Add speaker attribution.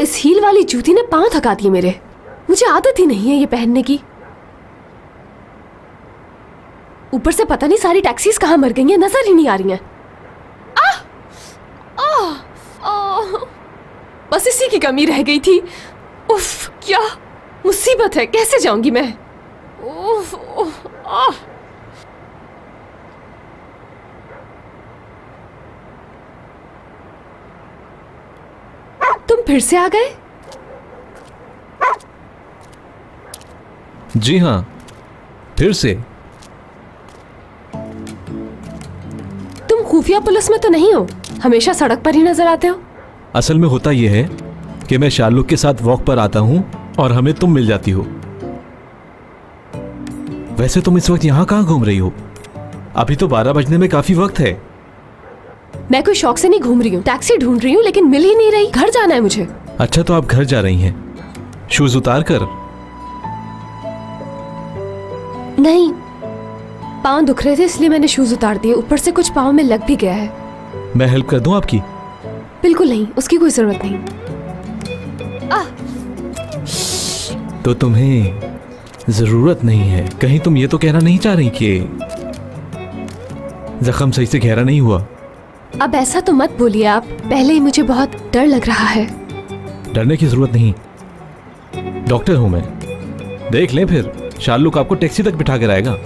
Speaker 1: इस हील वाली जूती ने पांव थका दिए मेरे। मुझे आदत ही नहीं है ये पहनने की। ऊपर से पता नहीं सारी टैक्सीज कहाँ मर गई हैं, नजर ही नहीं आ रही हैं। बस इसी की कमी रह गई थी। उफ, क्या मुसीबत है, कैसे जाऊंगी मैं। उफ, उफ, तुम फिर से आ गए?
Speaker 2: जी हाँ, फिर से।
Speaker 1: तुम खुफिया पुलिस में तो नहीं हो? हमेशा सड़क पर ही नजर आते हो।
Speaker 2: असल में होता यह है कि मैं शार्लुक के साथ वॉक पर आता हूं और हमें तुम मिल जाती हो। वैसे तुम इस वक्त यहां कहां घूम रही हो? अभी तो 12 बजने में काफी वक्त है।
Speaker 1: मैं कोई शौक से नहीं घूम रही हूँ, टैक्सी ढूंढ रही हूँ लेकिन मिल ही नहीं रही। घर जाना है मुझे।
Speaker 2: अच्छा, तो आप घर जा रही हैं? शूज उतार कर?
Speaker 1: नहीं, पाँव दुख रहे थे इसलिए मैंने शूज उतार दिए। ऊपर से कुछ पाँव में लग भी गया है।
Speaker 2: मैं हेल्प कर दूं आपकी?
Speaker 1: बिल्कुल नहीं, उसकी कोई जरूरत नहीं।
Speaker 2: तो तुम्हें जरूरत नहीं है? कहीं तुम ये तो कहना नहीं चाह रही कि जख्म सही से गहरा नहीं हुआ?
Speaker 1: अब ऐसा तो मत बोलिए आप, पहले ही मुझे बहुत डर लग रहा है।
Speaker 2: डरने की जरूरत नहीं, डॉक्टर हूं मैं। देख लें फिर, शार्लुक आपको टैक्सी तक बिठा कर आएगा।